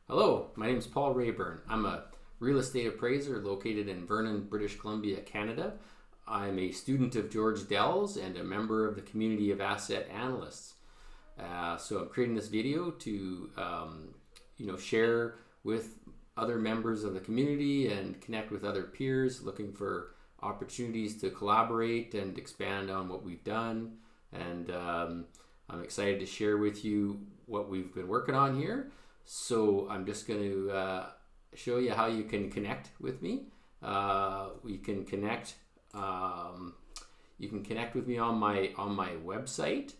Hello, my name is Paul Rayburn. I'm a real estate appraiser located in Vernon, British Columbia, Canada. I'm a student of George Dell's and a member of the community of asset analysts. So I'm creating this video to share with other members of the community and connect with other peers looking for opportunities to collaborate and expand on what we've done. And I'm excited to share with you what we've been working on here. So I'm just going to show you how you can connect with me. You can connect with me on my website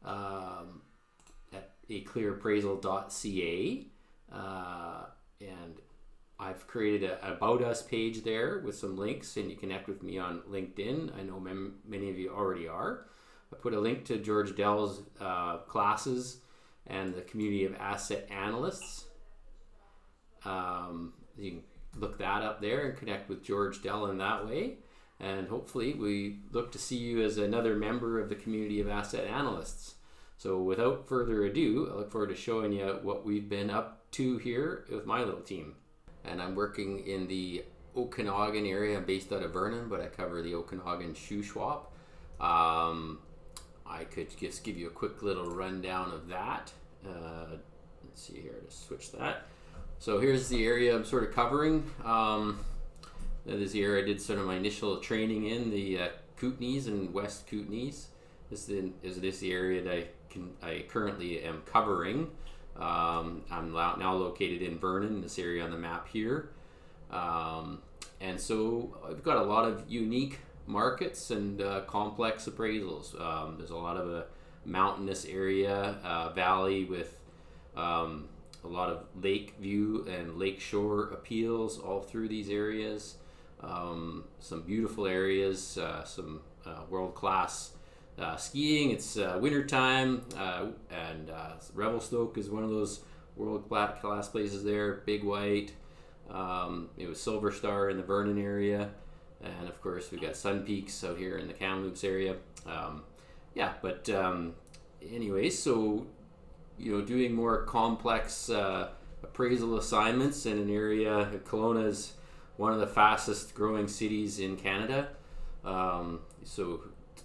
at aclearappraisal.ca, and I've created an About Us page there with some links, and you connect with me on LinkedIn. I know many of you already are. I put a link to George Dell's classes and the community of asset analysts. You can look that up there and connect with George Dell in that way. And hopefully we look to see you as another member of the community of asset analysts. So without further ado, I look forward to showing you what we've been up to here with my little team. And I'm working in the Okanagan area. I'm based out of Vernon, but I cover the Okanagan Shuswap. I could just give you a quick little rundown of that. Let's see here, just switch that. So here's the area I'm sort of covering. That is the area I did sort of my initial training in, the Kootenays and West Kootenays. This is the area that I currently am covering. I'm now located in Vernon, this area on the map here. And so I've got a lot of unique markets and complex appraisals. There's a lot of a mountainous area, valley with a lot of lake view and lakeshore appeals all through these areas. Some beautiful areas, some world-class skiing. It's wintertime, and Revelstoke is one of those world-class places there. Big White. It was Silver Star in the Vernon area. And of course, we've got Sun Peaks out here in the Kamloops area. Anyways, so doing more complex appraisal assignments in an area. Kelowna is one of the fastest growing cities in Canada. So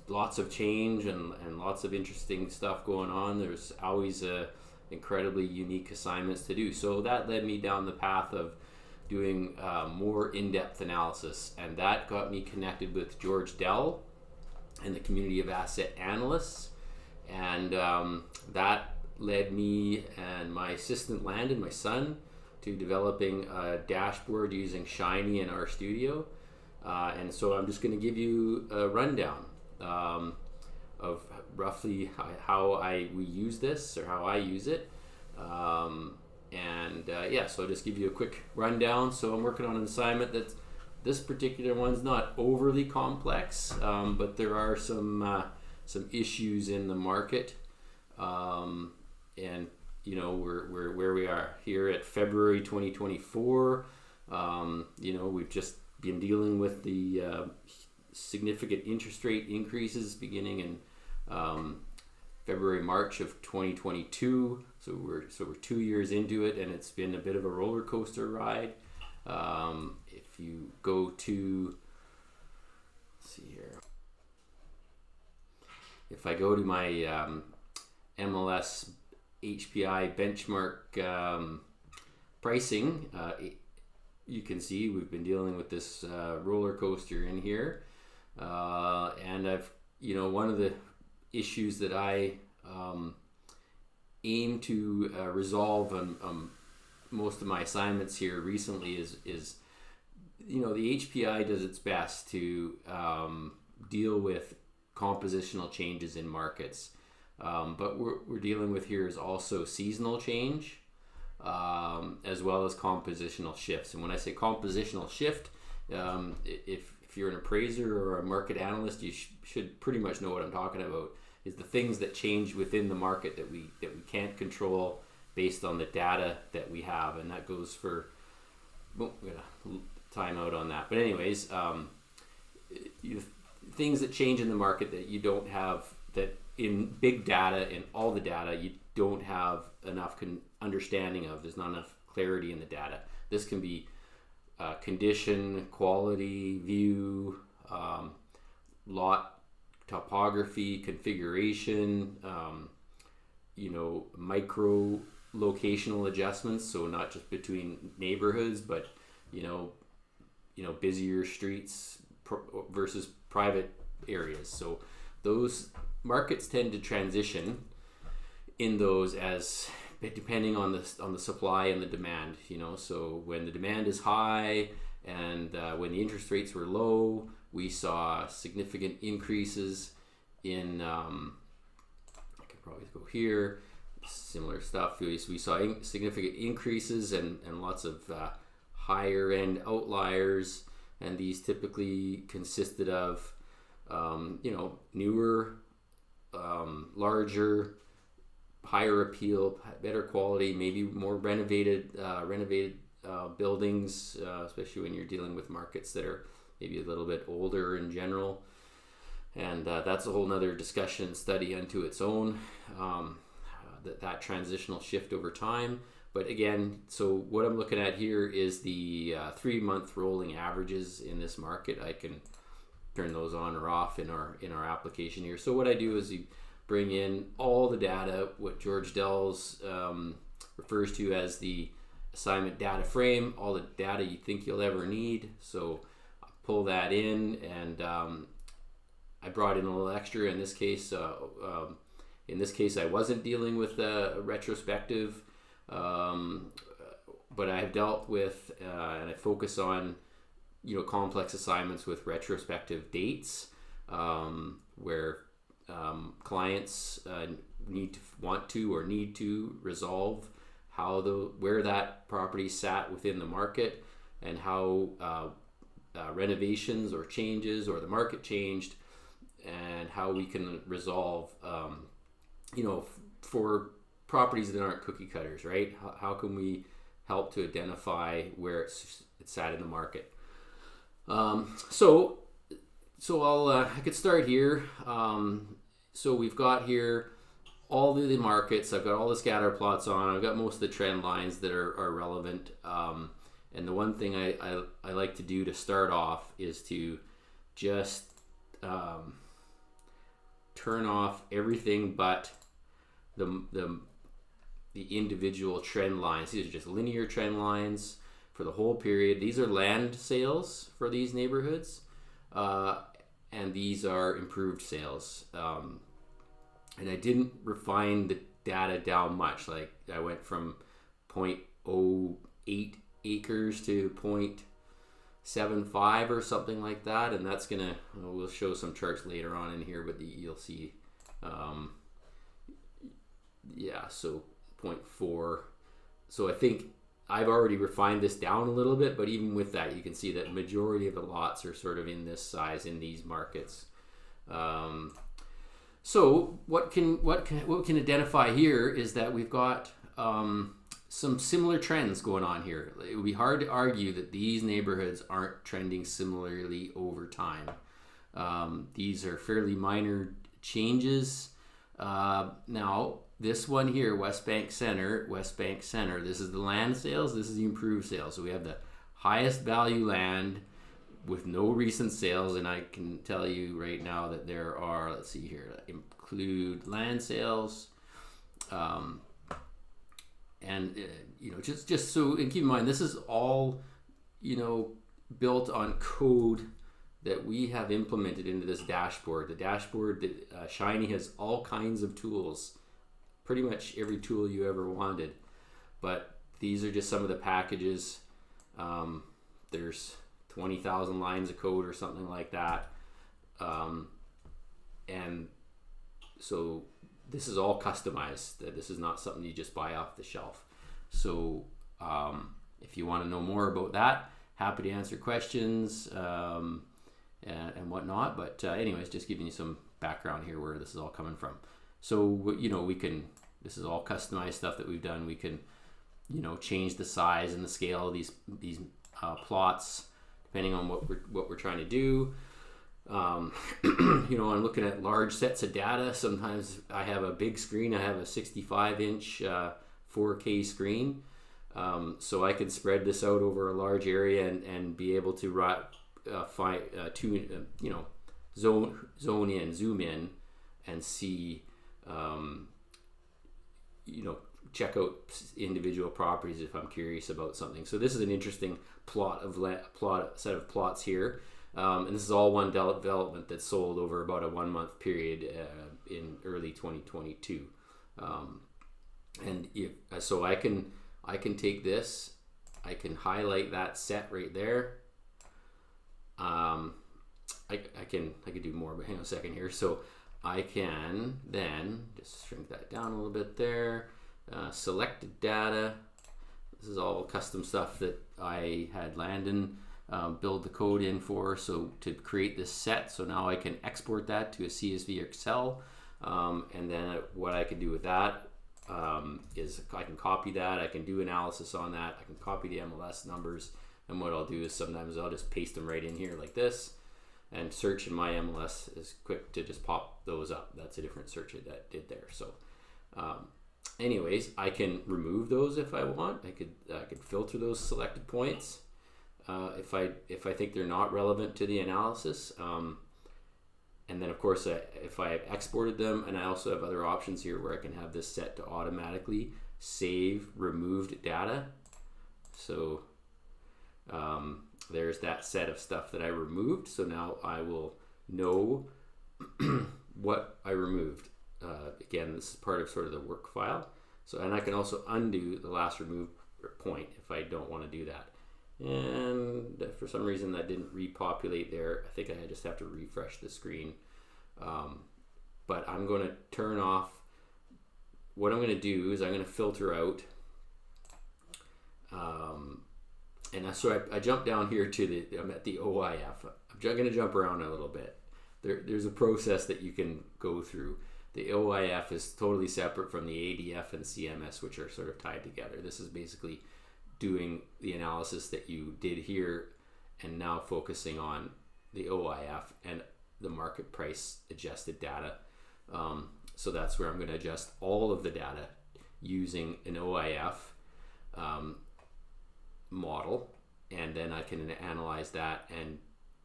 lots of change and lots of interesting stuff going on. There's always incredibly unique assignments to do. So that led me down the path of doing more in-depth analysis, and that got me connected with George Dell and the community of asset analysts, and that led me and my assistant Landon, my son, to developing a dashboard using Shiny in our studio. And so I'm just going to give you a rundown of roughly how we use this, or how I use it. So I'll just give you a quick rundown. So I'm working on an assignment that this particular one's not overly complex, but there are some issues in the market, and we're where we are here at February 2024. We've just been dealing with the significant interest rate increases beginning in February, March of 2022. So we're 2 years into it, and it's been a bit of a roller coaster ride. If you go to, let's see here. If I go to my MLS HPI benchmark pricing, you can see we've been dealing with this roller coaster in here, and I've one of the issues that I aim to resolve on most of my assignments here recently is the HPI does its best to deal with compositional changes in markets, but we're dealing with here is also seasonal change, as well as compositional shifts. And when I say compositional shift, if you're an appraiser or a market analyst, you should pretty much know what I'm talking about. Is the things that change within the market that we can't control based on the data that we have, and that goes for. We're gonna time out on that, but anyways, things that change in the market that you don't have, that in big data, in all the data, you don't have enough understanding of. There's not enough clarity in the data. This can be condition, quality, view, lot topography, configuration, micro locational adjustments. So not just between neighborhoods, but busier streets versus private areas. So those markets tend to transition in those as depending on the supply and the demand. So when the demand is high and when the interest rates were low, we saw significant increases in I could probably go here, similar stuff. We saw significant increases and lots of higher end outliers, and these typically consisted of newer, larger, higher appeal, better quality, maybe more renovated buildings, especially when you're dealing with markets that are maybe a little bit older in general. And that's a whole nother discussion study unto its own, that transitional shift over time. But again, so what I'm looking at here is the 3-month rolling averages in this market. I can turn those on or off in our application here. So what I do is you bring in all the data, what George Dells refers to as the assignment data frame, all the data you think you'll ever need. So I pull that in, and I brought in a little extra. In this case, I wasn't dealing with a retrospective, but I have dealt with and I focus on complex assignments with retrospective dates, where clients want to resolve where that property sat within the market, and how renovations or changes or the market changed, and how we can resolve for properties that aren't cookie cutters, right? How can we help to identify where it's at in the market? So I could start here. So we've got here all of the markets. I've got all the scatter plots on. I've got most of the trend lines that are relevant. And the one thing I like to do to start off is to just turn off everything but the individual trend lines. These are just linear trend lines for the whole period. These are land sales for these neighborhoods, and these are improved sales. And I didn't refine the data down much. Like I went from 0.08 acres to 0.75 or something like that, and that's gonna, we'll show some charts later on in here, but you'll see, so 0.4. So I think I've already refined this down a little bit, but even with that, you can see that majority of the lots are sort of in this size in these markets. So what can identify here is that we've got some similar trends going on here. It would be hard to argue that these neighborhoods aren't trending similarly over time. These are fairly minor changes. Now, this one here, West Bank Center, this is the land sales, this is the improved sales. So we have the highest value land with no recent sales, and I can tell you right now that there are, let's see here, include land sales, just so, and keep in mind, this is all, built on code that we have implemented into this dashboard. The dashboard that Shiny has all kinds of tools, pretty much every tool you ever wanted, but these are just some of the packages. There's 20,000 lines of code or something like that, and so this is all customized. This is not something you just buy off the shelf. So if you want to know more about that, happy to answer questions and whatnot, but anyways, just giving you some background here where this is all coming from. So this is all customized stuff that we've done. We can change the size and the scale of these plots depending on what we're trying to do. I'm looking at large sets of data. Sometimes I have a big screen. I have a 65-inch 4K screen. So I could spread this out over a large area and be able to zone in, zoom in, and see, check out individual properties if I'm curious about something. So this is an interesting set of plots here, and this is all one development that sold over about a 1 month period in early 2022. So I can take this, I can highlight that set right there. I could do more, but hang on a second here. So I can then just shrink that down a little bit there. Selected data. This is all custom stuff that I had Landon build the code in for, so to create this set. So now I can export that to a CSV or Excel, and then what I can do with that is I can copy that, I can do analysis on that, I can copy the MLS numbers, and what I'll do is sometimes I'll just paste them right in here like this, and search in my MLS is quick to just pop those up. That's a different search that did there. So anyways, I can remove those if I want. I could filter those selected points if I think they're not relevant to the analysis. And then of course, if I have exported them, and I also have other options here where I can have this set to automatically save removed data. So there's that set of stuff that I removed. So now I will know what I removed. Again, this is part of sort of the work file. So, and I can also undo the last remove point if I don't want to do that. And for some reason that didn't repopulate there. I think I just have to refresh the screen. But I'm going to turn off. What I'm going to do is I'm going to filter out. So I jump down here to I'm at the OIF. I'm going to jump around a little bit. There's a process that you can go through. The OIF is totally separate from the ADF and CMS, which are sort of tied together. This is basically doing the analysis that you did here and now focusing on the OIF and the market price adjusted data. So that's where I'm going to adjust all of the data using an OIF model, and then I can analyze that and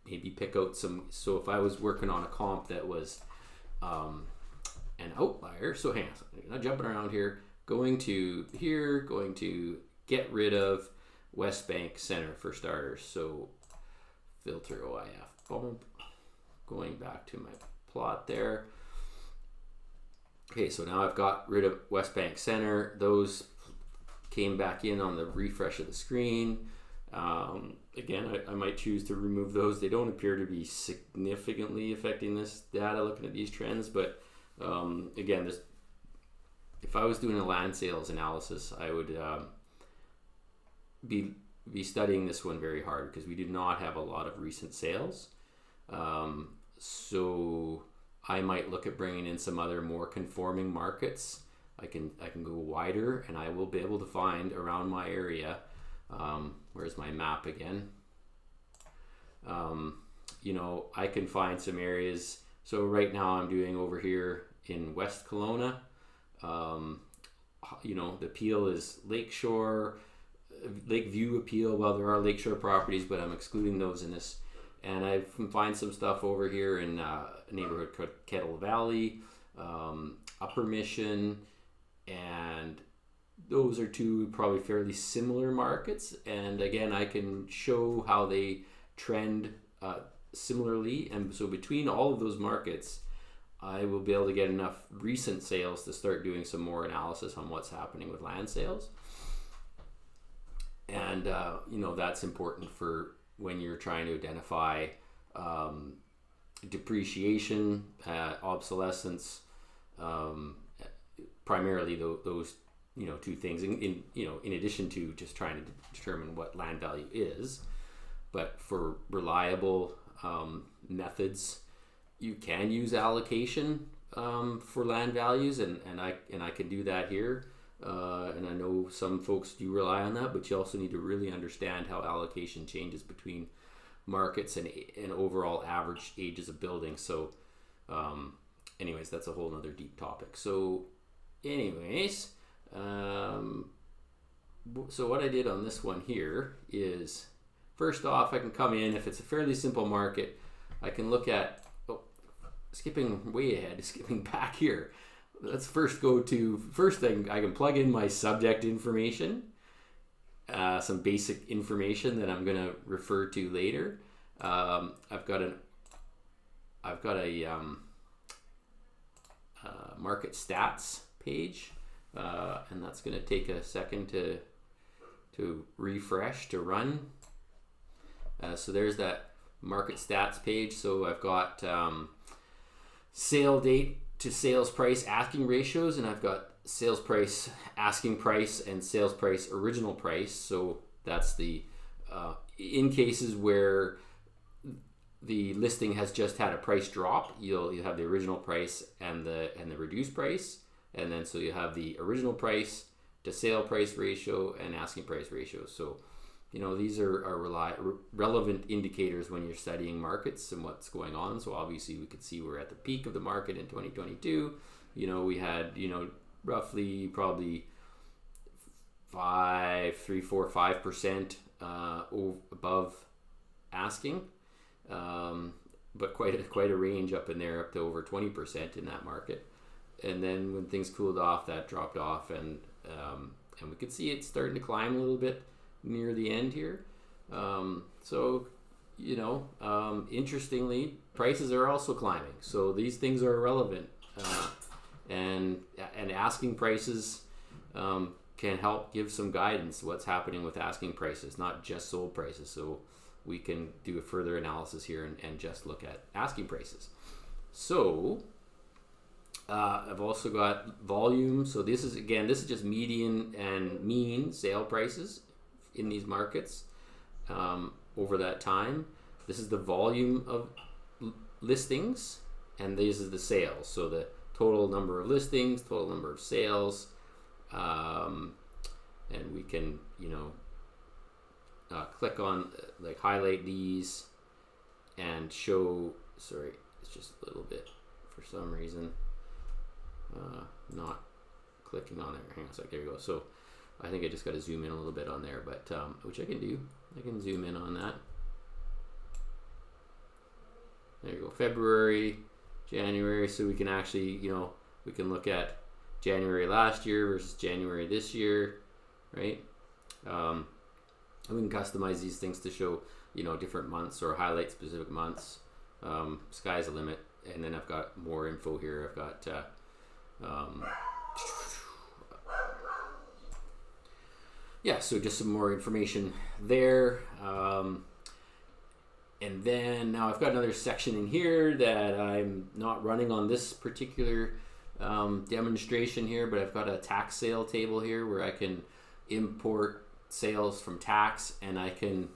maybe pick out some. So if I was working on a comp that was an outlier, so hang on, I'm not jumping around here, going to get rid of West Bank Center for starters. So filter OIF, boom, going back to my plot there. Okay, so now I've got rid of West Bank Center. Those came back in on the refresh of the screen. Again, I might choose to remove those. They don't appear to be significantly affecting this data looking at these trends, but again, if I was doing a land sales analysis, I would be studying this one very hard because we do not have a lot of recent sales. So I might look at bringing in some other more conforming markets. I can go wider, and I will be able to find around my area. Where's my map again? I can find some areas. So right now I'm doing over here in West Kelowna. The appeal is Lakeshore, Lakeview appeal. Well, there are Lakeshore properties, but I'm excluding those in this. And I can find some stuff over here in a neighborhood called Kettle Valley, Upper Mission, and those are two probably fairly similar markets. And again, I can show how they trend similarly. And so between all of those markets, I will be able to get enough recent sales to start doing some more analysis on what's happening with land sales. And, that's important for when you're trying to identify depreciation, obsolescence, primarily those two things. In addition to just trying to determine what land value is, but for reliable methods, you can use allocation for land values, and I can do that here. And I know some folks do rely on that, but you also need to really understand how allocation changes between markets and overall average ages of buildings. So anyways, that's a whole nother deep topic. So anyways, so what I did on this one here is, first off, I can come in, if it's a fairly simple market, I can look at, skipping way ahead, skipping back here. Let's first go to, first thing, I can plug in my subject information, some basic information that I'm going to refer to later. I've got a market stats page, and that's going to take a second to refresh, to run. So there's that market stats page. So I've got sale date to sales price asking ratios, and I've got sales price asking price and sales price original price. So that's the in cases where the listing has just had a price drop, you'll have the original price and the reduced price, and then so you have the original price to sale price ratio and asking price ratio. So these are relevant indicators when you're studying markets and what's going on. So obviously we could see we're at the peak of the market in 2022. We had roughly probably 5% above asking, but quite a range up in there, up to over 20% in that market. And then when things cooled off, that dropped off, and we could see it starting to climb a little bit near the end here. Interestingly, prices are also climbing, so these things are relevant, and asking prices can help give some guidance what's happening with asking prices, not just sold prices. So we can do a further analysis here and just look at asking prices. So I've also got volume. So this is just median and mean sale prices in these markets over that time. This is the volume of listings, and this is the sales. So the total number of listings, total number of sales, and we can click on, highlight these and show. Sorry, it's just a little bit for some reason not clicking on there. Hang on a sec. There you go. So I think I just got to zoom in a little bit on there, but which I can do. I can zoom in on that. There you go. February, January. So we can actually, we can look at January last year versus January this year, right? And we can customize these things to show, different months or highlight specific months. Sky's the limit. And then I've got more info here. I've got so just some more information there. And then now I've got another section in here that I'm not running on this particular demonstration here, but I've got a tax sale table here where I can import sales from tax, and I can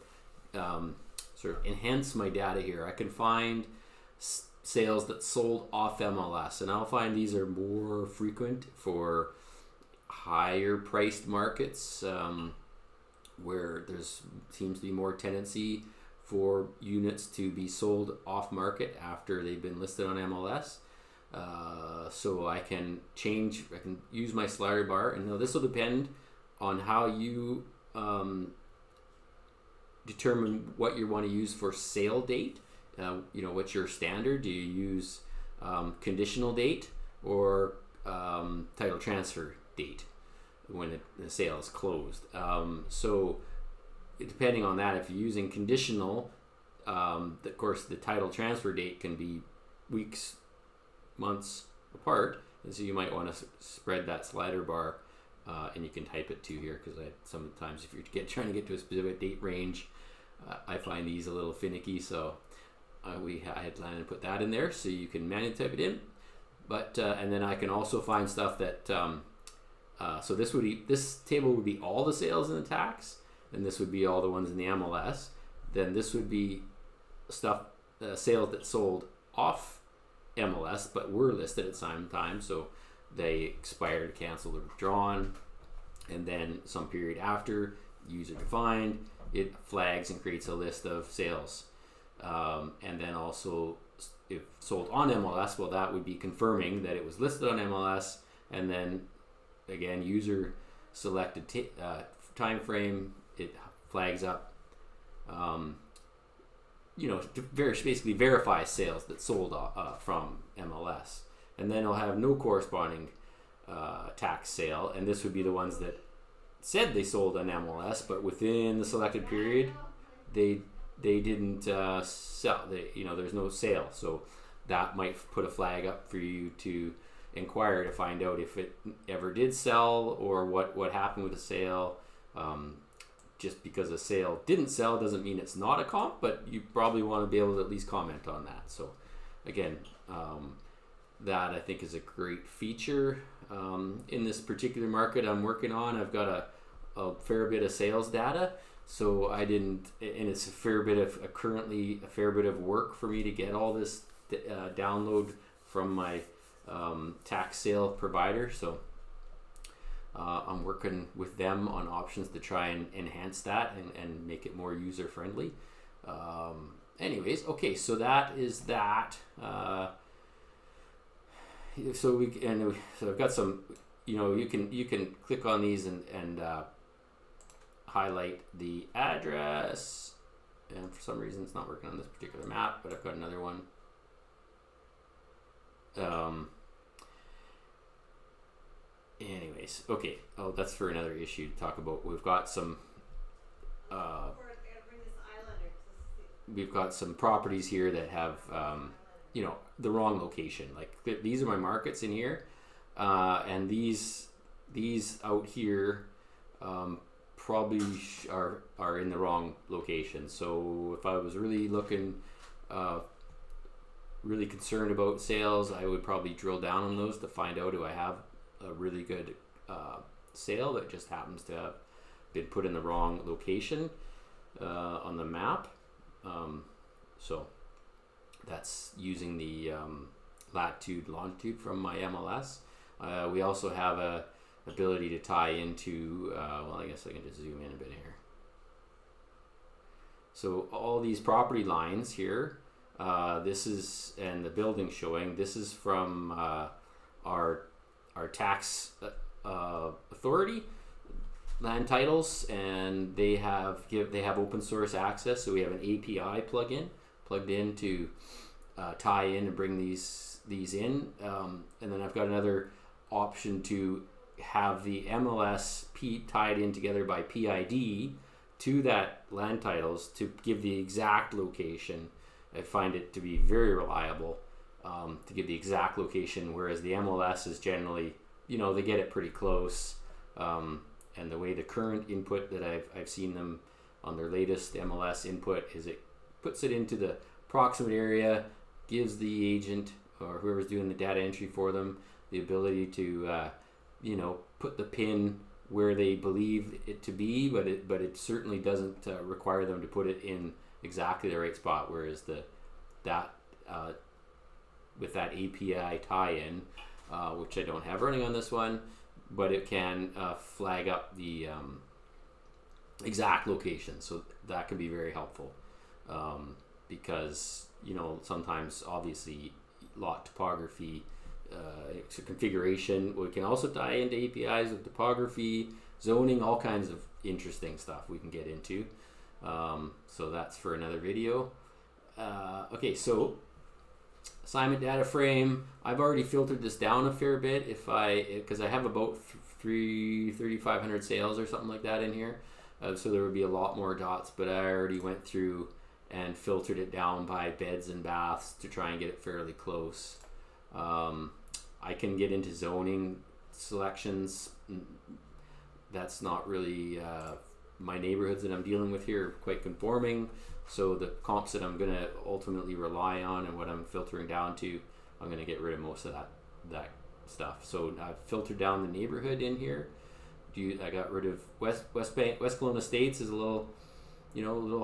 sort of enhance my data here. I can find sales that sold off MLS, and I'll find these are more frequent for higher priced markets where there's seems to be more tendency for units to be sold off market after they've been listed on MLS. So I can use my slider bar, and now this will depend on how you determine what you want to use for sale date. What's your standard? Do you use conditional date or title transfer date when the sale is closed? So depending on that, if you're using conditional, of course the title transfer date can be weeks, months apart, and so you might want to spread that slider bar, and you can type it too here, because sometimes if you're trying to get to a specific date range, I find these a little finicky, so I had planned to put that in there so you can manually type it in. But and then I can also find stuff that so this table would be all the sales in the tax, and this would be all the ones in the MLS. Then this would be stuff sales that sold off MLS but were listed at the same time, so they expired, canceled, or withdrawn, and then some period after, user defined, it flags and creates a list of sales. And then also, if sold on MLS, well, that would be confirming that it was listed on MLS, and then again, user selected time frame, it flags up, to basically verify sales that sold from MLS, and then it'll have no corresponding tax sale, and this would be the ones that said they sold on MLS, but within the selected period, they didn't sell. There's no sale, so that might put a flag up for you to inquire to find out if it ever did sell or what happened with the sale. Just because a sale didn't sell doesn't mean it's not a comp, but you probably want to be able to at least comment on that. So again, that I think is a great feature. In this particular market I'm working on, I've got a fair bit of sales data, so I didn't, and it's currently a fair bit of work for me to get all this download from my tax sale provider. So I'm working with them on options to try and enhance that and make it more user friendly. Anyways, okay, so that is that. So I've got some, you can click on these and highlight the address, and for some reason it's not working on this particular map, but I've got another one. Anyways, okay. Oh, that's for another issue to talk about. We've got some properties here that have the wrong location. Like these are my markets in here, and these out here probably are in the wrong location. So if I was really looking, really concerned about sales, I would probably drill down on those to find out, do I have a really good sale that just happens to have been put in the wrong location on the map. So that's using the latitude, longitude from my MLS. We also have a ability to tie into, I guess I can just zoom in a bit here. So all these property lines here, this is, and the building showing, this is from our tax authority, land titles, and they have open source access. So we have an API plugged in to tie in and bring these in, and then I've got another option to have the MLS tied in together by PID to that land titles to give the exact location. I find it to be very reliable to give the exact location, whereas the MLS is generally, they get it pretty close, and the way the current input that I've seen them on their latest MLS input is it puts it into the proximate area, gives the agent or whoever's doing the data entry for them the ability to put the pin where they believe it to be, but it certainly doesn't require them to put it in exactly the right spot, whereas with that API tie-in, which I don't have running on this one, but it can flag up the exact location, so that can be very helpful, because sometimes obviously lot topography, so configuration, we can also tie into APIs with topography, zoning, all kinds of interesting stuff we can get into. So that's for another video. Okay, so assignment data frame, I've already filtered this down a fair bit because I have about 3,500 sales or something like that in here. So there would be a lot more dots, but I already went through and filtered it down by beds and baths to try and get it fairly close. I can get into zoning selections. That's not really my neighborhoods that I'm dealing with here are quite conforming, so the comps that I'm going to ultimately rely on and what I'm filtering down to, I'm going to get rid of most of that stuff. So I've filtered down the neighborhood in here. I got rid of West Kelowna Estates is a little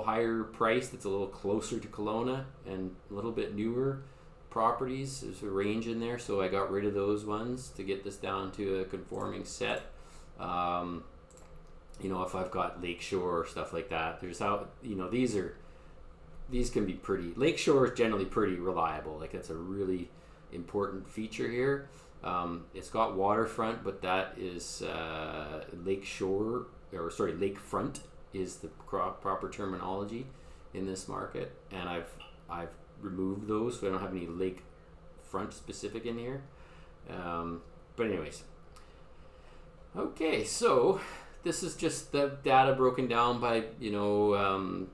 higher priced. It's a little closer to Kelowna and a little bit newer properties. There's a range in there, so I got rid of those ones to get this down to a conforming set. If I've got Lakeshore or stuff like that, these can be pretty. Lakeshore is generally pretty reliable. Like, that's a really important feature here. It's got waterfront, but that is Lakeshore or sorry, lakefront is the proper terminology in this market, and I've removed those, so I don't have any lakefront specific in here. But anyways, okay, so this is just the data broken down by the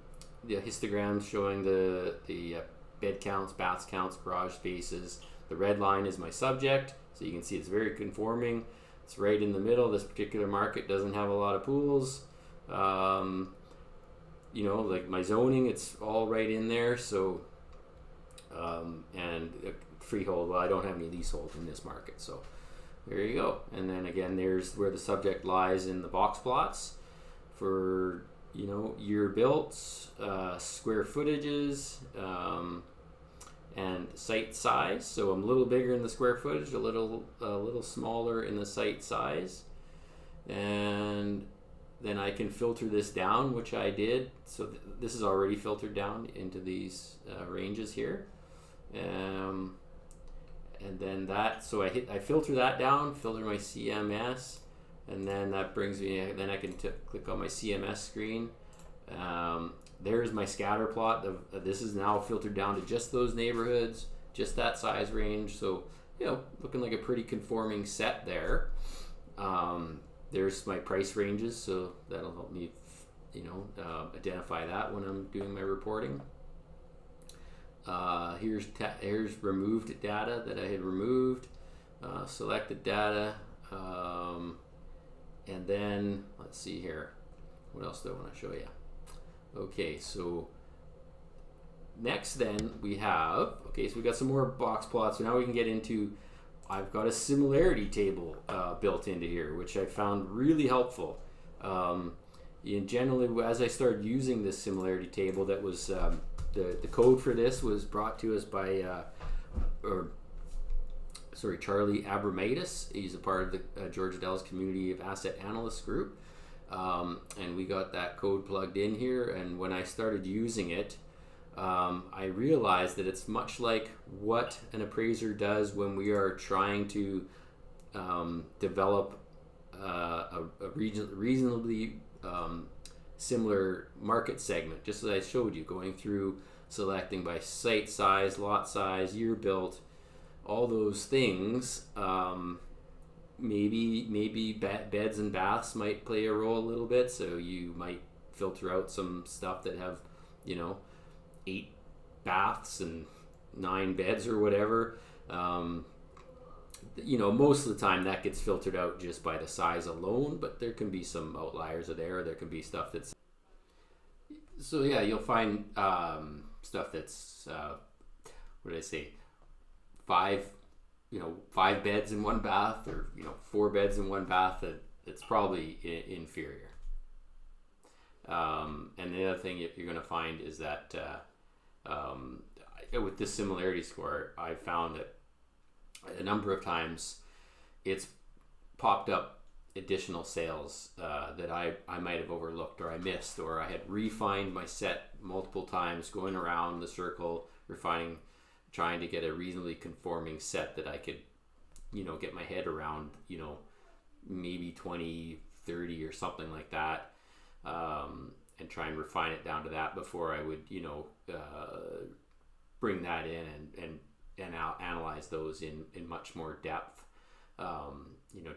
histograms showing the bed counts, baths counts, garage spaces. The red line is my subject, so you can see it's very conforming. It's right in the middle. This particular market doesn't have a lot of pools. Like my zoning, it's all right in there. So, and freehold, well, I don't have any leasehold in this market. So there you go. And then again, there's where the subject lies in the box plots for, year built, square footages, and site size. So I'm a little bigger in the square footage, a little smaller in the site size, and then I can filter this down, which I did. So this is already filtered down into these ranges here, and then so I filter that down, filter my CMS, and then that brings me. Then I can click on my CMS screen. There's my scatter plot. This is now filtered down to just those neighborhoods, just that size range. So, looking like a pretty conforming set there. There's my price ranges, so that'll help me, identify that when I'm doing my reporting. Here's removed data that I had removed, selected data, and then let's see here. What else do I want to show you? Okay, so next then we have, so we got some more box plots. So now we can get into, I've got a similarity table built into here, which I found really helpful. Generally, as I started using this similarity table, that was the code for this was brought to us by Charlie Abramaitis. He's a part of the Georgia Dallas Community of Asset Analysts group. And we got that code plugged in here, and when I started using it, I realized that it's much like what an appraiser does when we are trying to develop a reasonably similar market segment, just as I showed you, going through selecting by site size, lot size, year built, all those things. Maybe beds and baths might play a role a little bit, so you might filter out some stuff that have 8 baths and 9 beds or whatever. Most of the time that gets filtered out just by the size alone, but there can be some outliers there. There can be stuff that's, so yeah, you'll find stuff that's what did I say, 5 beds in 1 bath, or 4 beds in 1 bath, that it's probably inferior. And the other thing you're going to find is that with this similarity score, I found that a number of times it's popped up additional sales that I might have overlooked, or I missed, or I had refined my set multiple times, going around the circle, trying to get a reasonably conforming set that I could, get my head around, maybe 20, 30 or something like that, and try and refine it down to that before I would, bring that in and analyze those in much more depth,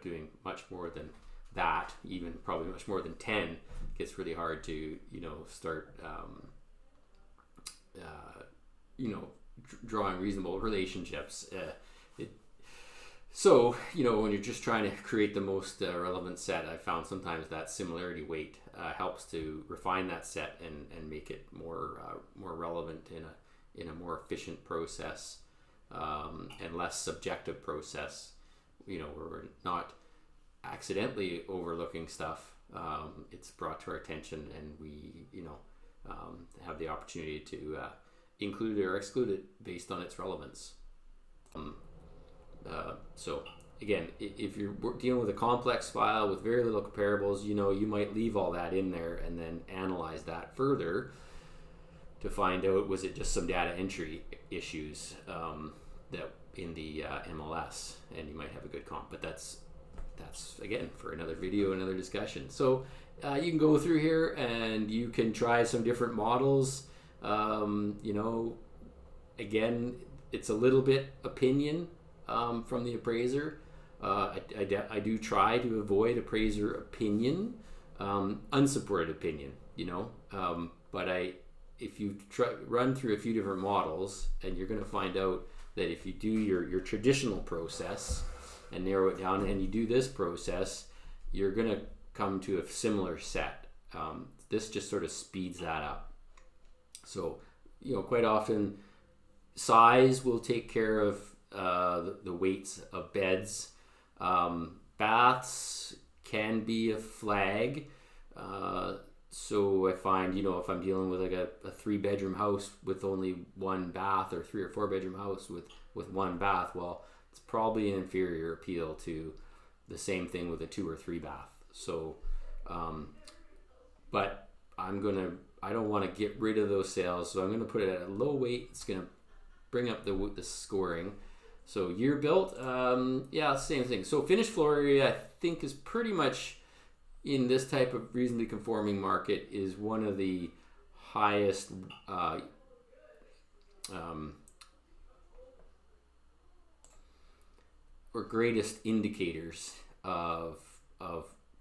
doing much more than that, even probably much more than 10, gets really hard to, start, drawing reasonable relationships. So, when you're just trying to create the most relevant set, I found sometimes that similarity weight helps to refine that set and make it more relevant in a more efficient process, and less subjective process, where we're not accidentally overlooking stuff. It's brought to our attention, and we, have the opportunity to include it or exclude it based on its relevance. So again, if you're dealing with a complex file with very little comparables, you might leave all that in there and then analyze that further to find out, was it just some data entry issues that in the MLS, and you might have a good comp. But that's again for another video, another discussion. So you can go through here and you can try some different models. You know, again, it's a little bit opinion from the appraiser. I do try to avoid appraiser opinion, unsupported opinion, you know, but if you run through a few different models, and you're going to find out that if you do your traditional process and narrow it down, and you do this process, you're going to come to a similar set. This just sort of speeds that up. So, you know, quite often size will take care of the weights of beds. Baths can be a flag. So I find, you know, if I'm dealing with like a 3-bedroom house with only one bath, or 3 or 4 bedroom house with one bath, well, it's probably an inferior appeal to the same thing with a 2 or 3 bath. So, but I don't want to get rid of those sales, so I'm going to put it at a low weight. It's going to bring up the scoring. So year built, yeah, same thing. So finished floor area, I think, is pretty much, in this type of reasonably conforming market, is one of the highest or greatest indicators of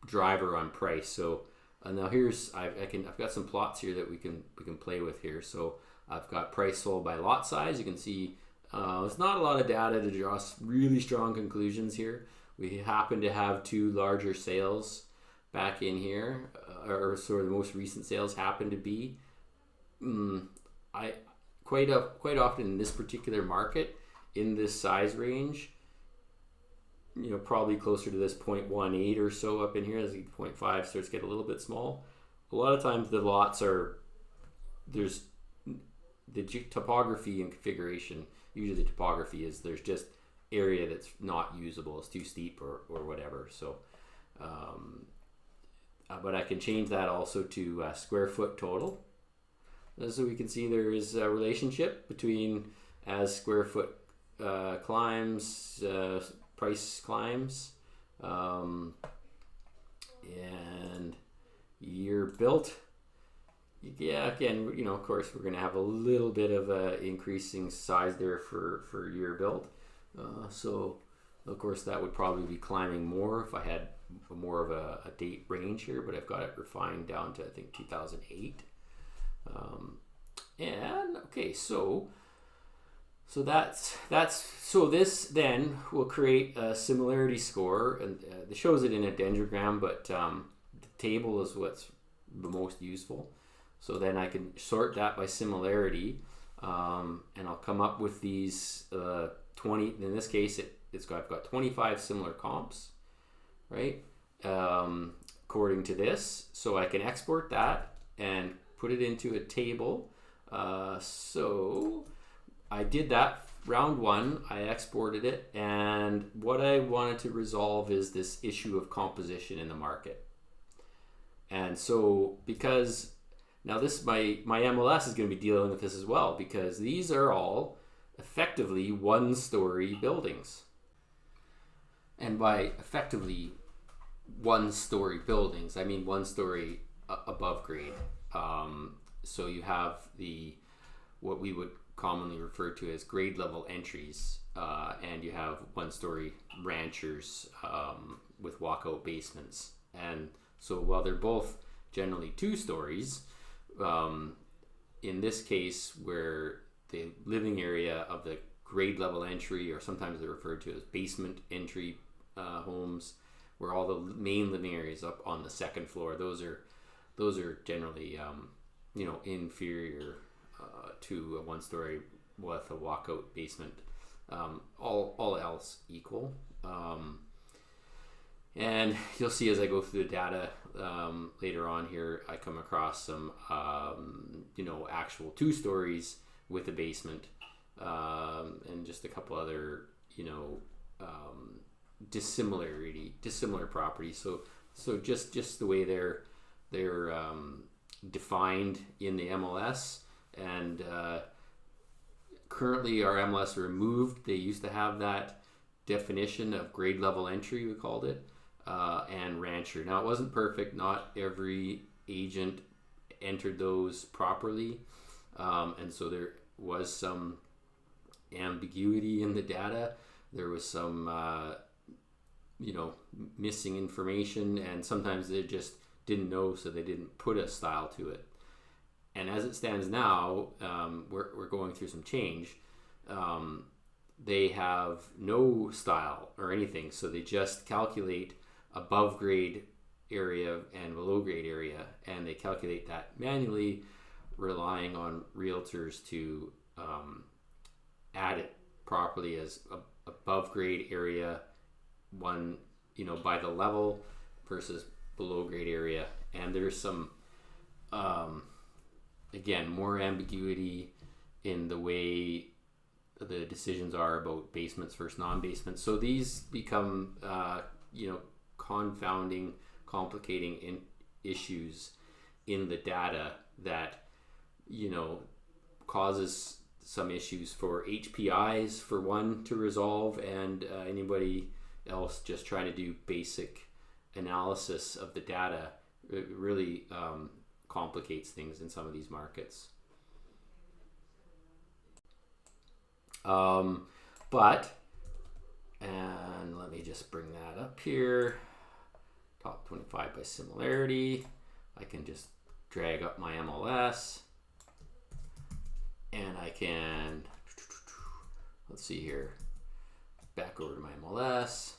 driver on price. So now here's I've got some plots here that we can play with here. So I've got price sold by lot size. You can see there's not a lot of data to draw really strong conclusions here. We happen to have 2 larger sales back in here, or sort of the most recent sales happen to be. Quite often in this particular market, in this size range, you know, probably closer to this 0.18 or so up in here, as 0.5 starts to get a little bit small. A lot of times the lots there's the topography and configuration. Usually the topography is there's just area that's not usable, it's too steep or whatever. So but I can change that also to square foot total. So we can see there is a relationship between, as square foot climbs, price climbs, and year built. Yeah, again, you know, of course, we're going to have a little bit of a increasing size there for year built. So, of course, that would probably be climbing more if I had more of a date range here, but I've got it refined down to, I think, 2008. And okay, so that's so this then will create a similarity score, and it shows it in a dendrogram, but the table is what's the most useful. So then I can sort that by similarity, and I'll come up with these 20. In this case, I've got 25 similar comps, right? According to this, so I can export that and put it into a table. So I did that round 1. I exported it, and what I wanted to resolve is this issue of composition in the market. And so because now my MLS is going to be dealing with this as well, because these are all effectively 1-story buildings. And by effectively 1-story buildings, I mean 1 story above grade. So you have what we would commonly refer to as grade level entries, and you have 1-story ranchers with walkout basements. And so while they're both generally 2 stories, in this case, where the living area of the grade level entry, or sometimes they're referred to as basement entry homes, where all the main living areas up on the 2nd floor, those are generally inferior to a 1-story with a walkout basement, all else equal. And you'll see as I go through the data later on here, I come across some actual 2 stories with a basement, and just a couple other dissimilar properties. So just the way they're defined in the MLS, and currently our MLS removed. They used to have that definition of grade level entry, we called it, and rancher. Now it wasn't perfect. Not every agent entered those properly, and so there was some ambiguity in the data. There was some missing information, and sometimes they just didn't know, so they didn't put a style to it. And as it stands now, we're going through some change. They have no style or anything, so they just calculate above grade area and below grade area, and they calculate that manually, relying on realtors to add it properly as above grade area one, by the level versus below grade area. And there's some again, more ambiguity in the way the decisions are about basements versus non-basements. So these become confounding, complicating issues in the data that causes some issues for HPIs for one to resolve, and anybody else just trying to do basic analysis of the data. It really complicates things in some of these markets. And let me just bring that up here. Top 25 by similarity. I can just drag up my MLS, and I can, let's see here, back over to my MLS.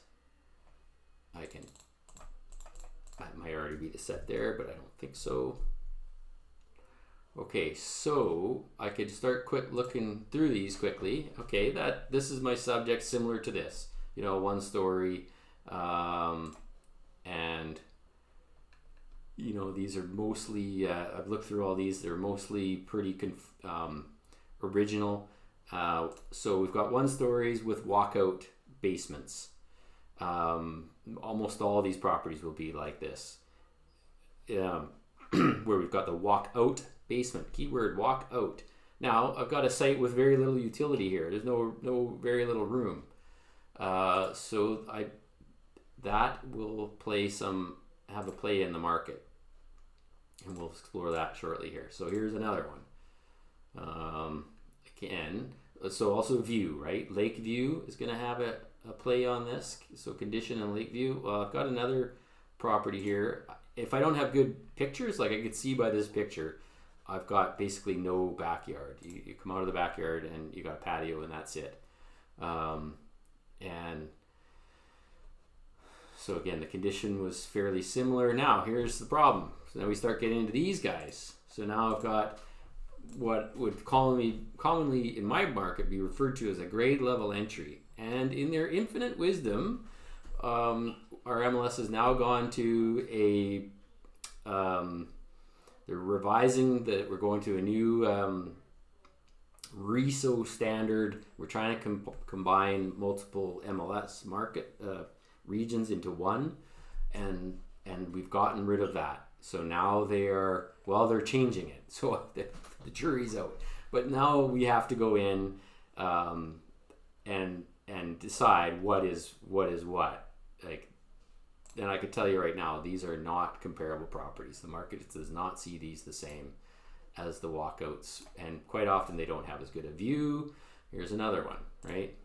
That might already be the set there, but I don't think so. Okay, so I could start looking through these quickly. Okay, this is my subject, similar to this, one story, and these are mostly, I've looked through all these, they're mostly pretty original. So we've got one stories with walkout basements. Almost all of these properties will be like this, where we've got the walkout basement, keyword walkout. Now I've got a site with very little utility here. There's no very little room. So that will have a play in the market, and we'll explore that shortly here. So here's another one. Again, so also view, right? Lake view is going to have a play on this. So condition and lake view. Well, I've got another property here. If I don't have good pictures, like I could see by this picture, I've got basically no backyard. You come out of the backyard and you got a patio, and that's it. And so again, the condition was fairly similar. Now here's the problem. So now we start getting into these guys. So now I've got what would commonly in my market be referred to as a grade level entry. And in their infinite wisdom, our MLS has now gone to they're revising that we're going to a new RESO standard. We're trying to combine multiple MLS market regions into one, and we've gotten rid of that. So now they're changing it. So the jury's out. But now we have to go in and decide what is what. Like, and I could tell you right now, these are not comparable properties. The market does not see these the same as the walkouts, and quite often they don't have as good a view. Here's another one, right?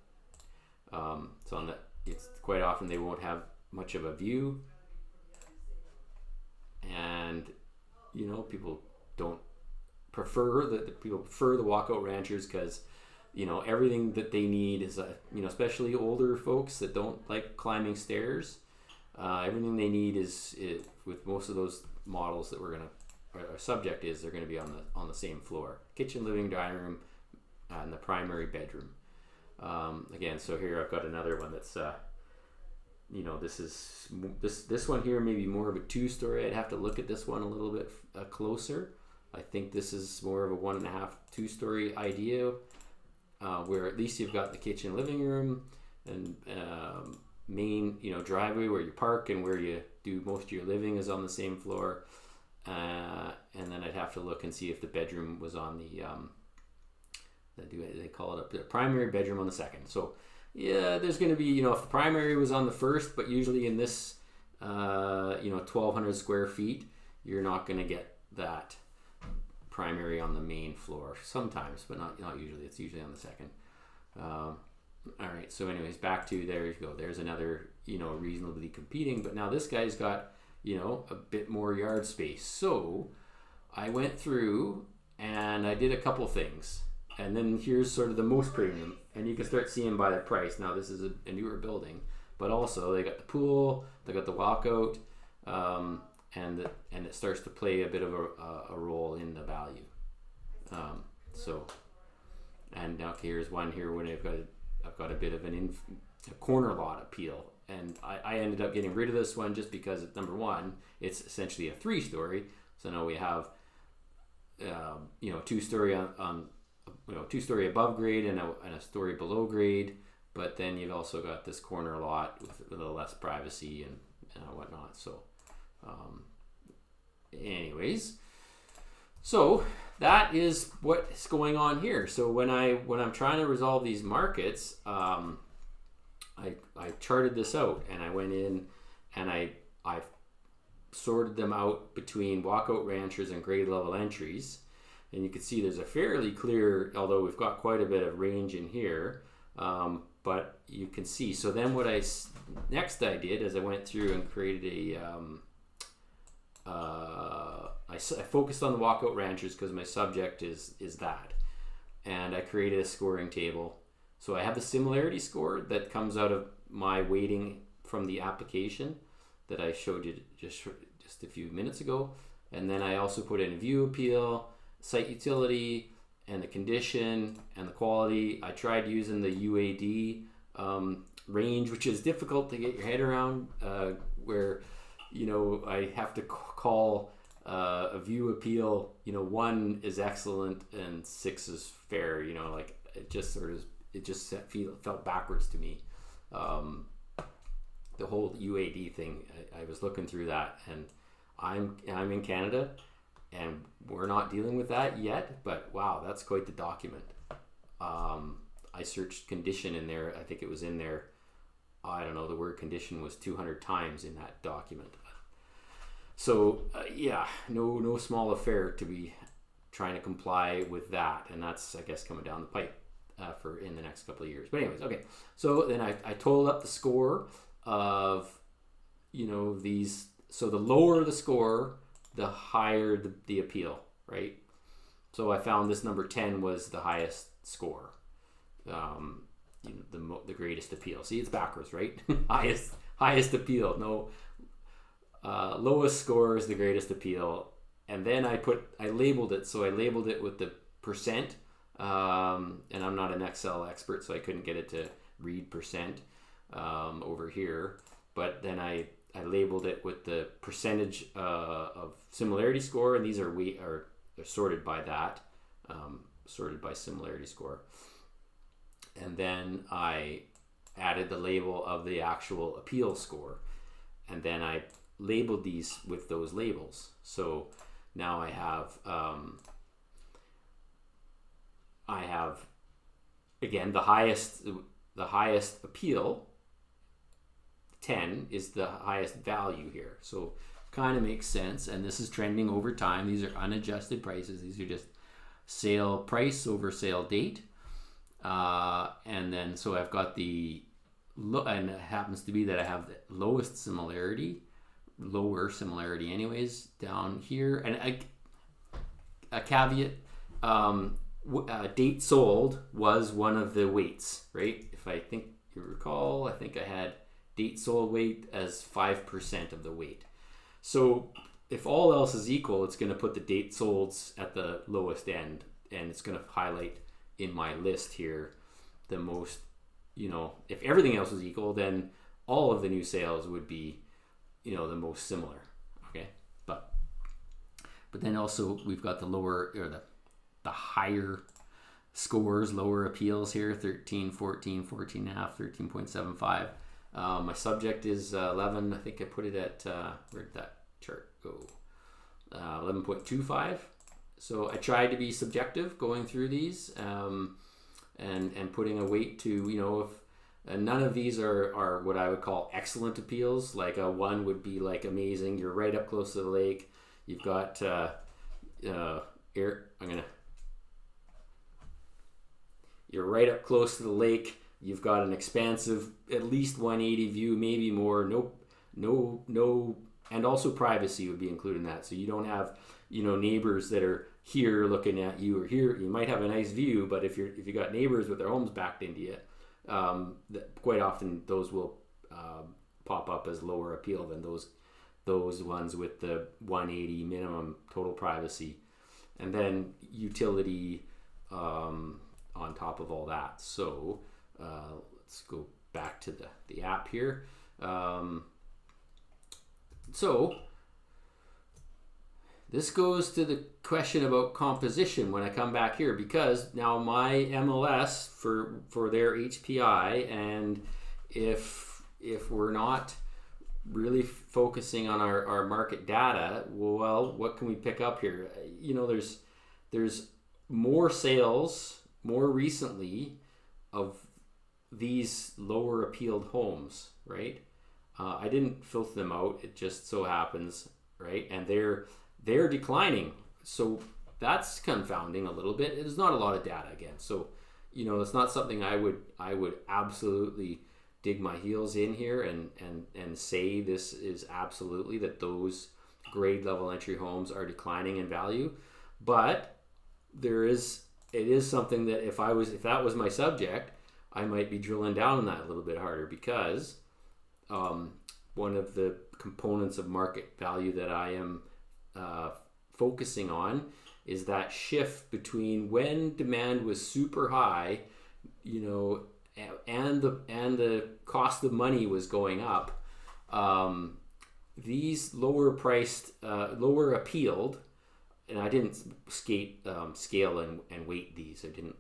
It's quite often they won't have much of a view, and people prefer the walkout ranchers because everything that they need is especially older folks that don't like climbing stairs. Everything they need is with most of those models that our subject is, they're going to be on the same floor: kitchen, living, dining room, and the primary bedroom. Again, so here I've got another one that's this one here may be more of a 2-story. I'd have to look at this one a little bit closer. I think this is more of a 1.5, 2-story idea, where at least you've got the kitchen, living room, and main driveway where you park and where you do most of your living is on the same floor. And then I'd have to look and see if the bedroom was on they call it up the primary bedroom on the second. So yeah, there's going to be if the primary was on the first, but usually in this 1,200 square feet, you're not going to get that primary on the main floor. Sometimes, but not usually. It's usually on the second. All right, so anyways, back to, there you go. There's another, reasonably competing, but now this guy's got, a bit more yard space. So I went through and I did a couple things. And then here's sort of the most premium, and you can start seeing by the price. Now this is a newer building, but also they got the pool, they got the walkout, and it starts to play a bit of a role in the value. And now here's one here when I've got a bit of a corner lot appeal, and I ended up getting rid of this one just because number one, it's essentially a 3-story. So now we have 2-story on 2-story above grade and a story below grade, but then you've also got this corner lot with a little less privacy and whatnot. So anyways, so that is what's going on here. So when I'm trying to resolve these markets, I charted this out, and I went in and I sorted them out between walkout ranchers and grade level entries. And you can see there's a fairly clear, although we've got quite a bit of range in here, but you can see. So then what I did is I went through and created I focused on the walkout ranchers because my subject is that. And I created a scoring table. So I have the similarity score that comes out of my weighting from the application that I showed you just a few minutes ago. And then I also put in a view appeal, site utility, and the condition and the quality. I tried using the UAD range, which is difficult to get your head around, where I have to call a view appeal 1 is excellent and 6 is fair. It just felt backwards to me. The whole UAD thing, I was looking through that, and I'm in Canada, and we're not dealing with that yet, but wow, that's quite the document. I searched condition in there. I think it was in there, I don't know, the word condition was 200 times in that document. So no small affair to be trying to comply with that, and that's, I guess, coming down the pipe for in the next couple of years. But anyways, okay, so then I totaled up the score of these. So the lower the score, the higher the appeal, right? So I found this number 10 was the highest score, the greatest appeal. See, it's backwards, right? highest appeal. No, lowest score is the greatest appeal. And then I labeled it. So I labeled it with the percent, and I'm not an Excel expert, so I couldn't get it to read percent over here. But then I labeled it with the percentage of similarity score, and these are sorted by that, sorted by similarity score. And then I added the label of the actual appeal score, and then I labeled these with those labels. So now I have again the highest appeal. 10 is the highest value here, so kind of makes sense. And this is trending over time. These are unadjusted prices. These are just sale price over sale date, and then so I've got and it happens to be that I have the lower similarity anyways down here. And a caveat, date sold was one of the weights, right? If I think you recall, I think I had date sold weight as 5% of the weight. So if all else is equal, it's going to put the date solds at the lowest end, and it's going to highlight in my list here the most, if everything else was equal, then all of the new sales would be, the most similar. Okay. But then also we've got the lower, or the higher scores, lower appeals here, 13, 14, 14.5, 13.75. My subject is 11. I think I put it at, where did that chart go? 11.25. So I tried to be subjective going through these, and putting a weight to, And none of these are what I would call excellent appeals. Like a 1 would be like amazing. You're right up close to the lake. You've got you're right up close to the lake. You've got an expansive, at least 180 view, maybe more. No, and also privacy would be included in that. So you don't have, neighbors that are here looking at you, or here. You might have a nice view, but if you got neighbors with their homes backed into you, quite often those will pop up as lower appeal than those ones with the 180 minimum total privacy, and then utility on top of all that. So let's go back to the app here. So this goes to the question about composition when I come back here, because now my MLS for their HPI, and if we're not really focusing on our market data, well, what can we pick up here? There's more sales more recently of these lower appealed homes, right? I didn't filter them out. It just so happens, right? And they're declining. So that's confounding a little bit. There's not a lot of data again. So, it's not something I would absolutely dig my heels in here and say this is absolutely that those grade level entry homes are declining in value. But it is something that if that was my subject, I might be drilling down on that a little bit harder, because one of the components of market value that I am focusing on is that shift between when demand was super high, and the cost of money was going up. These lower priced, lower appealed, and I didn't scale and weight these. I didn't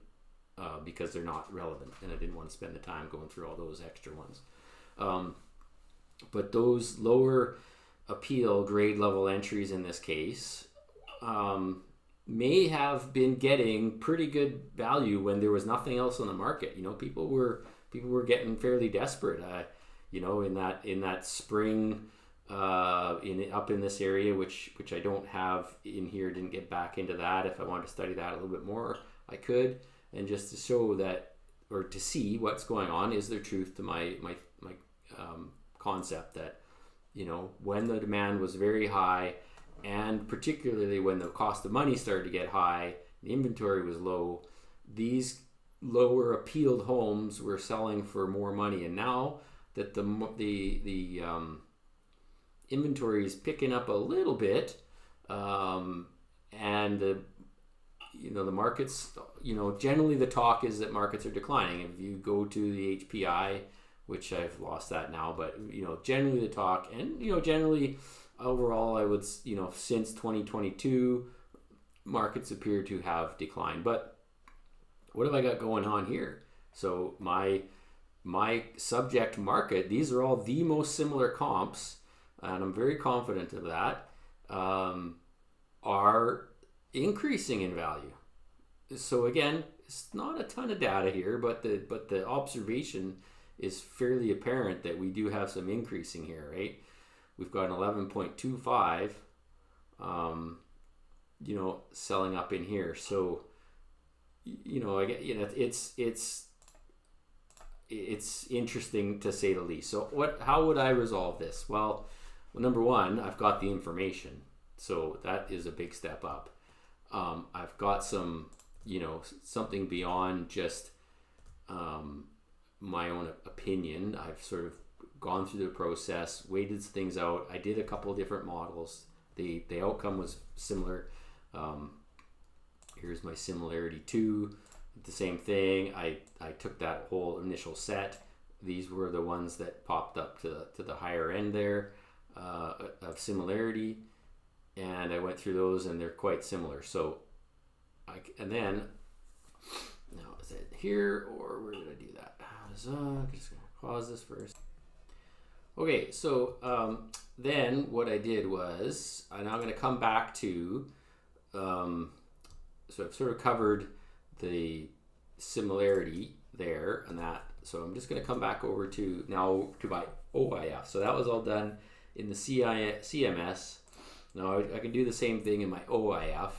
because they're not relevant, and I didn't want to spend the time going through all those extra ones. But those lower appeal grade level entries in this case may have been getting pretty good value when there was nothing else on the market. People were getting fairly desperate. In that spring, up in this area, which I don't have in here. Didn't get back into that. If I wanted to study that a little bit more, I could. And just to show that, or to see what's going on, is there truth to my concept that, when the demand was very high, and particularly when the cost of money started to get high, the inventory was low, these lower appealed homes were selling for more money. And now that the inventory is picking up a little bit, and the markets, generally the talk is that markets are declining. If you go to the HPI, which I've lost that now, but generally the talk, and generally overall, I would, since 2022, markets appear to have declined. But what have I got going on here? So my subject market, these are all the most similar comps, and I'm very confident of that, are increasing in value. So again, it's not a ton of data here, but the observation is fairly apparent that we do have some increasing here, right? We've got an 11.25, selling up in here. So, it's interesting to say the least. So how would I resolve this? Well, number one, I've got the information. So that is a big step up. I've got some, something beyond just my own opinion. I've sort of gone through the process, weighted things out. I did a couple of different models. The outcome was similar. Here's my similarity 2. The same thing. I took that whole initial set. These were the ones that popped up to the higher end there of similarity, and I went through those, and they're quite similar. So and then now, is it here, or where did I do that? I'm just gonna pause this first. Okay, so then what I did was, I'm now going to come back to, so I've sort of covered the similarity there, and that So I'm just going to come back over to now to my OIF. So that was all done in the CMS. Now I can do the same thing in my OIF.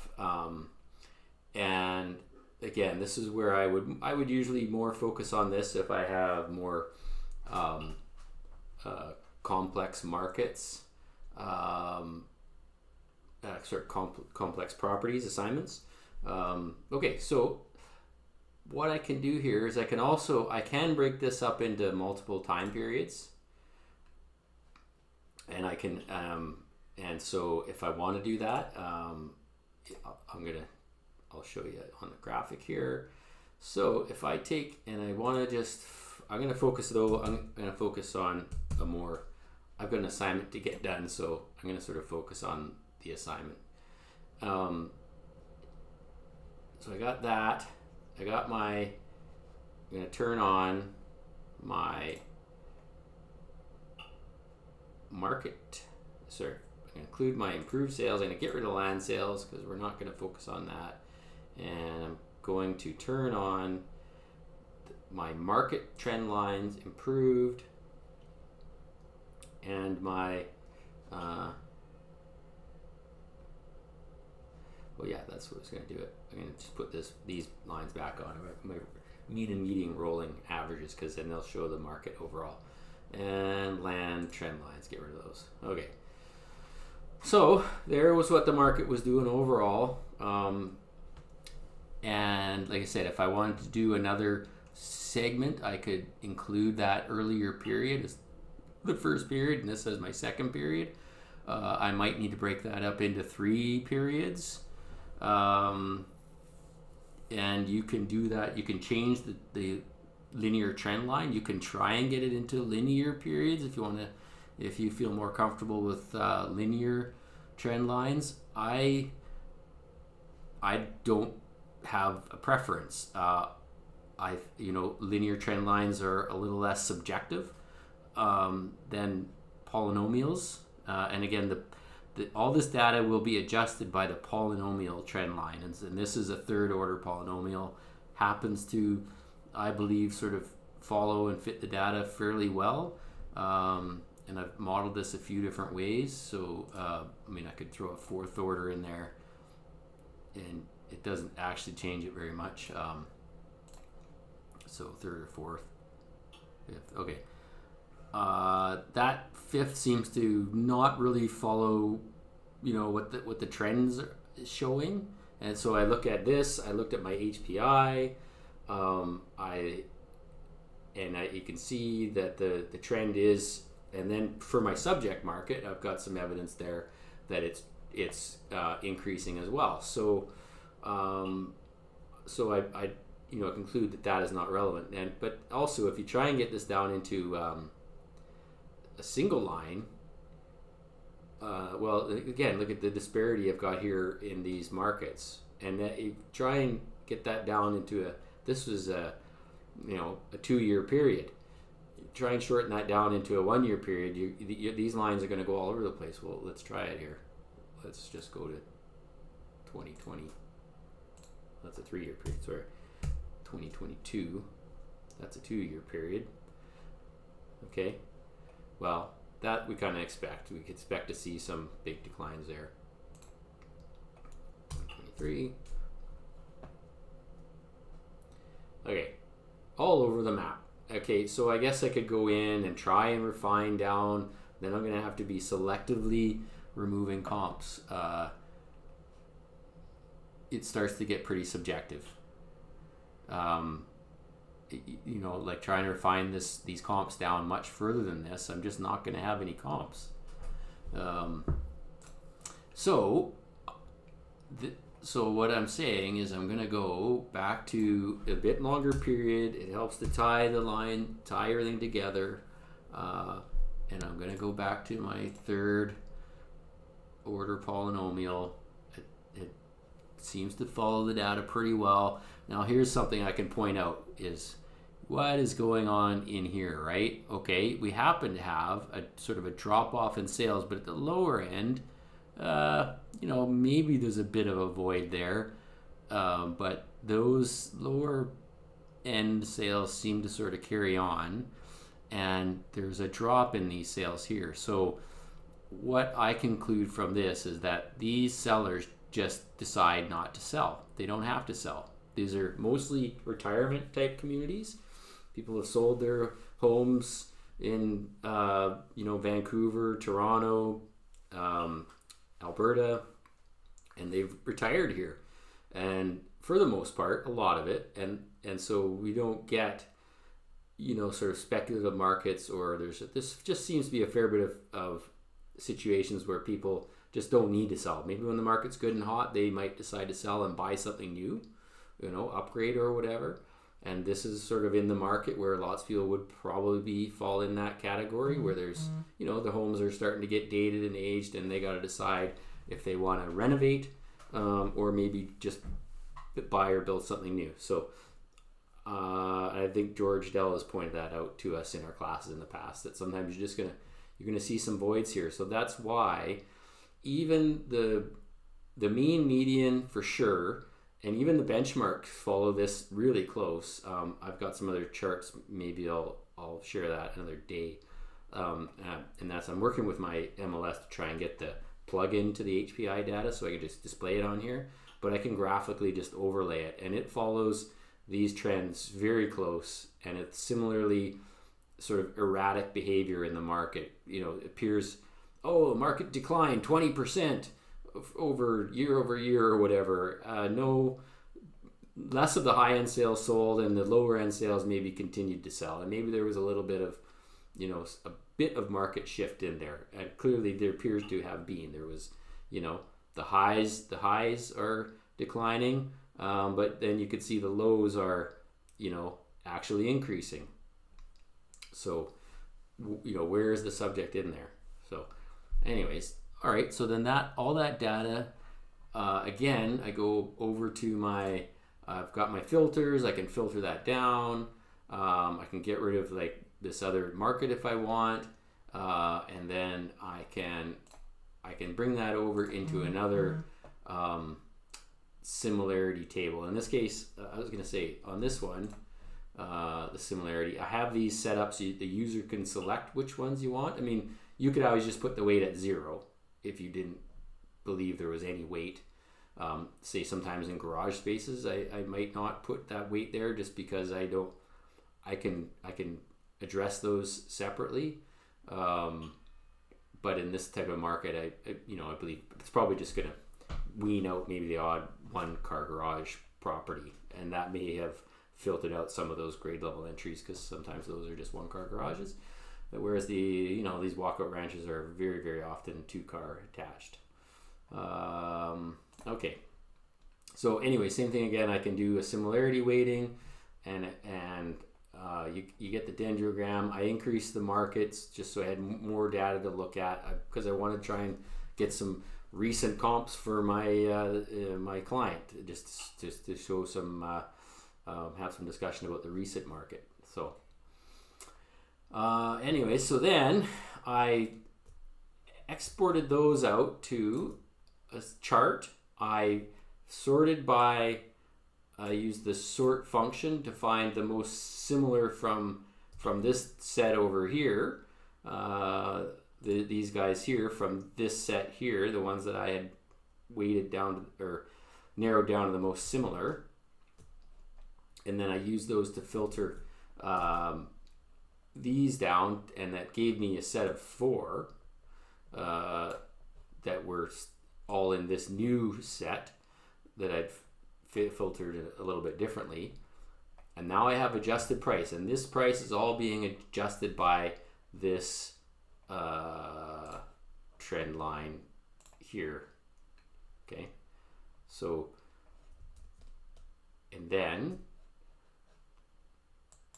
And again, this is where I would usually more focus on this if I have more complex markets, complex properties assignments. Okay, so what I can do here is I can break this up into multiple time periods, and I can and so if I want to do that, I'll show you on the graphic here. So if I take and I want to I'm going to focus on I've got an assignment to get done, so I'm going to sort of focus on the assignment. So I got that. I'm going to turn on my market. I'm going to include my improved sales. I'm going to get rid of land sales because we're not going to focus on that. And I'm going to turn on my market trend lines improved and my that's what it's going to do it. I'm going to just put these lines back on my median rolling averages, because then they'll show the market overall. And land trend lines, get rid of those. Okay, so there was what the market was doing overall. And like I said, if I wanted to do another segment, I could include that earlier period as the first period, and this as my second period. I might need to break that up into 3 periods. And you can do that. You can change the linear trend line. You can try and get it into linear periods if you feel more comfortable with linear trend lines. I don't have a preference. Linear trend lines are a little less subjective than polynomials, and again, all this data will be adjusted by the polynomial trend line, and this is a third order polynomial, happens to, I believe, sort of follow and fit the data fairly well, and I've modeled this a few different ways. So I could throw a fourth order in there and it doesn't actually change it very much. So third or fourth, fifth. Okay. That fifth seems to not really follow, what the trends are showing. And so I look at this. I looked at my HPI. You can see that the trend is, and then for my subject market, I've got some evidence there that it's increasing as well. So I conclude that is not relevant. But also, if you try and get this down into a single line, again, look at the disparity I've got here in these markets, and that you try and get that down into this was a 2-year period. You try and shorten that down into a 1-year period. These lines are going to go all over the place. Well, let's try it here. Let's just go to 2020. That's a 3-year period. Sorry, 2022. That's a 2-year period. Okay. Well, that we kind of expect. We could expect to see some big declines there. 2023. Okay, all over the map. Okay, so I guess I could go in and try and refine down. Then I'm going to have to be selectively removing comps. It starts to get pretty subjective. Like trying to refine these comps down much further than this, I'm just not going to have any comps. So what I'm saying is I'm going to go back to a bit longer period. It helps to tie everything together. And I'm going to go back to my third order polynomial. It seems to follow the data pretty well. Now here's something I can point out is what is going on in here, right? Okay, we happen to have a sort of a drop off in sales, but at the lower end, maybe there's a bit of a void there, but those lower end sales seem to sort of carry on, and there's a drop in these sales here. So what I conclude from this is that these sellers just decide not to sell. They don't have to sell. These are mostly retirement type communities. People have sold their homes in Vancouver, Toronto, Alberta, and they've retired here. And for the most part, a lot of it, and so we don't get sort of speculative markets, or this just seems to be a fair bit of situations where people just don't need to sell. Maybe when the market's good and hot, they might decide to sell and buy something new, upgrade or whatever. And this is sort of in the market where lots of people would probably fall in that category, where there's, the homes are starting to get dated and aged, and they got to decide if they want to renovate or maybe just buy or build something new. So I think George Dell has pointed that out to us in our classes in the past, that sometimes you're going to see some voids here. So that's why even the mean, median for sure, and even the benchmarks follow this really close. I've got some other charts. Maybe I'll share that another day. And that's, I'm working with my MLS to try and get the plug-in to the HPI data so I can just display it on here. But I can graphically just overlay it, and it follows these trends very close, and it's similarly sort of erratic behavior in the market. It appears, the market declined 20% over year or whatever. No, less of the high end sales sold, and the lower end sales maybe continued to sell, and maybe there was a little bit of a bit of market shift in there, and clearly there appears to have been. There was the highs are declining, but then you could see the lows are actually increasing. So where is the subject in there? So anyways, all right, so then all that data, again, I go over to I've got my filters. I can filter that down. I can get rid of like this other market if I want, and then I can bring that over into another similarity table. In this case, I was going to say on this one, the similarity, I have these set up so the user can select which ones you want. I mean, you could always just put the weight at 0 if you didn't believe there was any weight. Say sometimes in garage spaces, I might not put that weight there just because I can address those separately. But in this type of market, I believe it's probably just going to wean out maybe the odd one car garage property, and that may have filtered out some of those grade level entries, because sometimes those are just one car garages, whereas these walkout ranches are very, very often 2-car attached. Okay, so anyway, same thing again. I can do a similarity weighting, and you get the dendrogram. I increased the markets just so I had more data to look at, because I want to try and get some recent comps for my client, just to show some have some discussion about the recent market. So anyway, so then I exported those out to a chart. I sorted by, I used the sort function to find the most similar from this set over here, these guys here from this set here, the ones that I had weighted down or narrowed down to the most similar, and then I used those to filter these down, and that gave me a set of 4 that were all in this new set that I'd filtered a little bit differently. And now I have adjusted price, and this price is all being adjusted by this trend line here. Okay, so, and then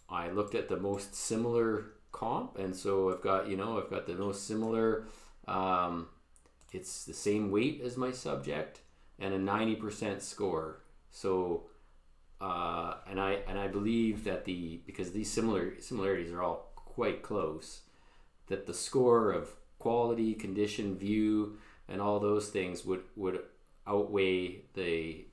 I looked at the most similar comp, and so I've got the most similar, it's the same weight as my subject and a 90% score. So and I believe that because these similarities are all quite close, that the score of quality, condition, view, and all those things would outweigh the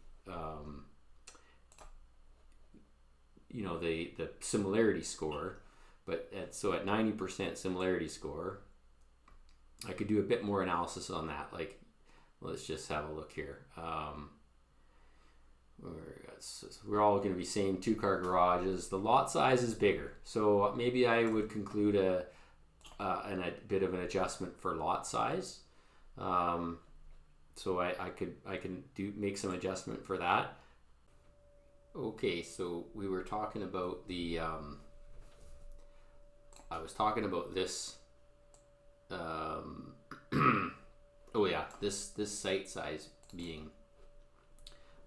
you know, the similarity score. But so at 90% similarity score, I could do a bit more analysis on that. Like, let's just have a look here. We're all going to be saying 2-car garages. The lot size is bigger, so maybe I would conclude a bit of an adjustment for lot size. So I can make some adjustment for that. Okay, so we were talking about the I was talking about this. Oh yeah, this site size being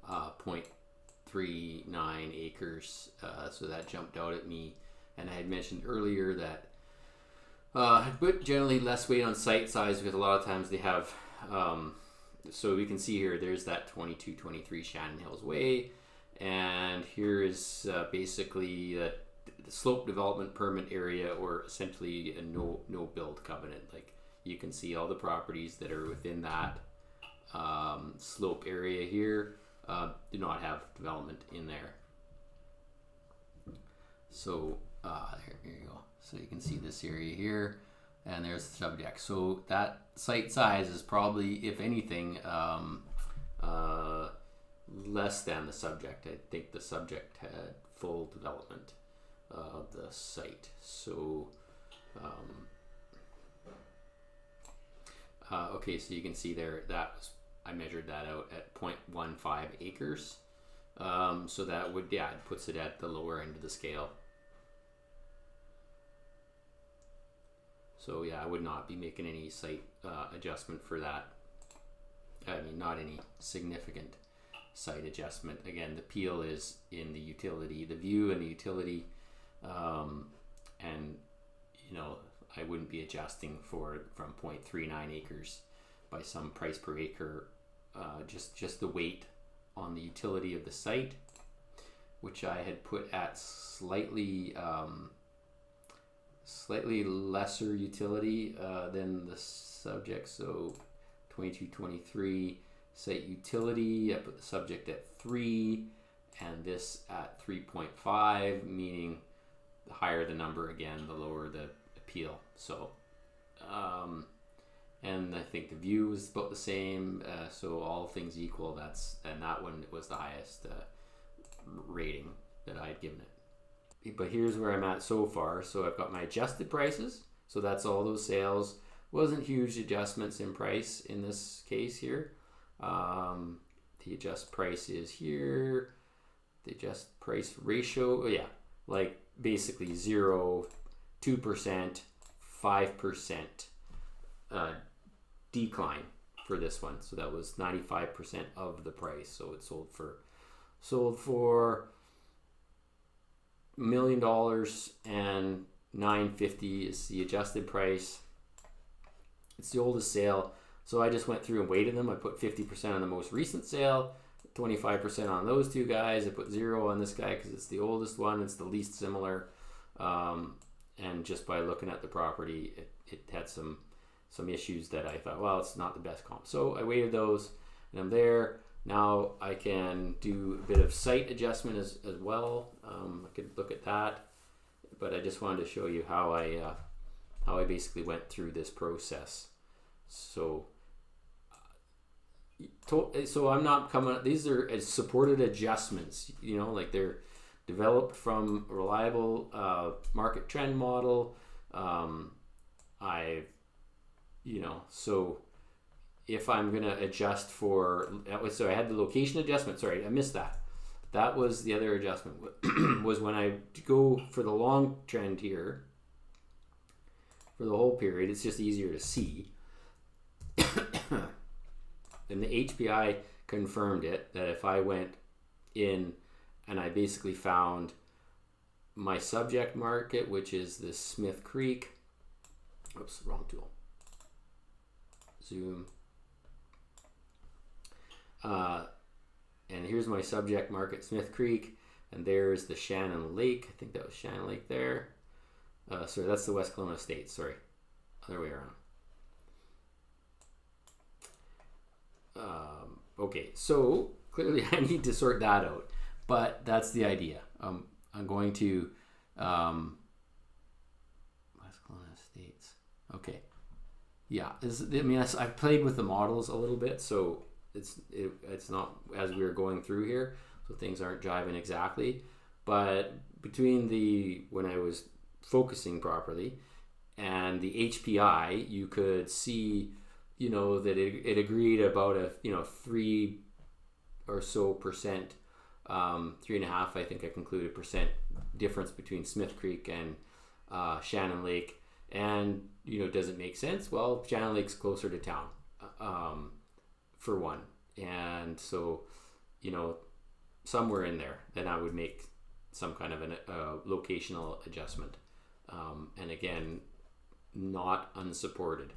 0.39 acres, so that jumped out at me. And I had mentioned earlier that I put generally less weight on site size because a lot of times they have, so we can see here, there's that 2223 Shannon Hills Way, and here is basically the slope development permit area, or essentially a no build covenant. Like, you can see all the properties that are within that slope area here do not have development in there. So here you go. So you can see this area here, and there's the subject. So that site size is probably, if anything, less than the subject. I think the subject had full development of the site. So okay, so you can see there, I measured that out at 0.15 acres. So that would, yeah, it puts it at the lower end of the scale. So yeah, I would not be making any site adjustment for that. I mean, not any significant site adjustment. Again, the peel is in the utility, the view and the utility, and you know, I wouldn't be adjusting from 0.39 acres by some price per acre. Just the weight on the utility of the site, which I had put at slightly lesser utility than the subject. So 2223 site utility, I put the subject at 3 and this at 3.5, meaning the higher the number, again, the lower the appeal. So and I think the view was about the same, so all things equal, and that one was the highest rating that I had given it. But here's where I'm at so far. So I've got my adjusted prices, so that's all those sales. Wasn't huge adjustments in price in this case here. The adjust price is here. The adjust price ratio, oh yeah, like basically 0, 2%, 5% decline for this one. So that was 95% of the price. So it sold for $1 million, and $950 is the adjusted price. It's the oldest sale. So I just went through and weighted them. I put 50% on the most recent sale, 25% on those two guys. I put 0 on this guy because it's the oldest one. It's the least similar. And just by looking at the property, it had some issues that I thought, well, it's not the best comp. So I weighted those, and I'm there. Now I can do a bit of site adjustment as well. I could look at that, but I just wanted to show you how I basically went through this process. So I'm not coming. These are supported adjustments. You know, like they're developed from a reliable market trend model. So if I'm gonna adjust for, so I had the location adjustment. Sorry, I missed that. That was the other adjustment. Was when I go for the long trend here for the whole period. It's just easier to see. And the HPI confirmed it, that if I went in and I basically found my subject market, which is the Smith Creek. Oops, wrong tool. Zoom. And here's my subject market, Smith Creek, and there's the Shannon Lake. I think that was Shannon Lake there. Sorry, that's the West Kelowna Estates. Sorry, other way around. Okay, so clearly I need to sort that out, but that's the idea. I'm going to West Kelowna Estates. Okay. Yeah, I've played with the models a little bit, so it's not as we were going through here, so things aren't jiving exactly. But between when I was focusing properly and the HPI, you could see, that it agreed about a 3 or so percent, 3.5, I think I concluded, percent difference between Smith Creek and Shannon Lake. And does it make sense? Well, Shannon Lake's closer to town, for one, and so somewhere in there, then I would make some kind of a locational adjustment, and again, not unsupported.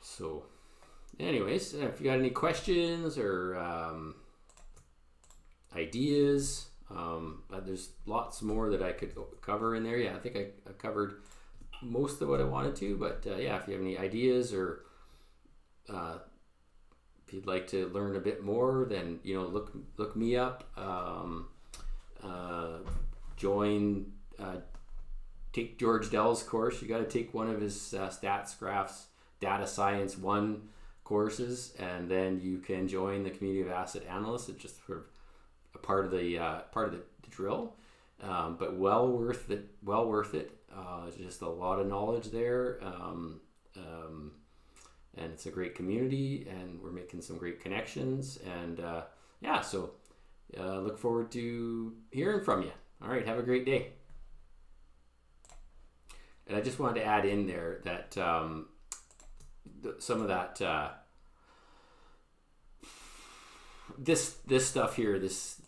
So anyways, if you got any questions or ideas, there's lots more that I could cover in there. Yeah, I think I covered most of what I wanted to, but yeah, if you have any ideas or if you'd like to learn a bit more, then look me up. Take George Dell's course. You got to take one of his stats, graphs, data science 1 courses, and then you can join the community of asset analysts. It's just sort of a part of the drill, but well worth it. There's just a lot of knowledge there, and it's a great community, and we're making some great connections, and so look forward to hearing from you. All right, have a great day. And I just wanted to add in there that some of that this stuff here, this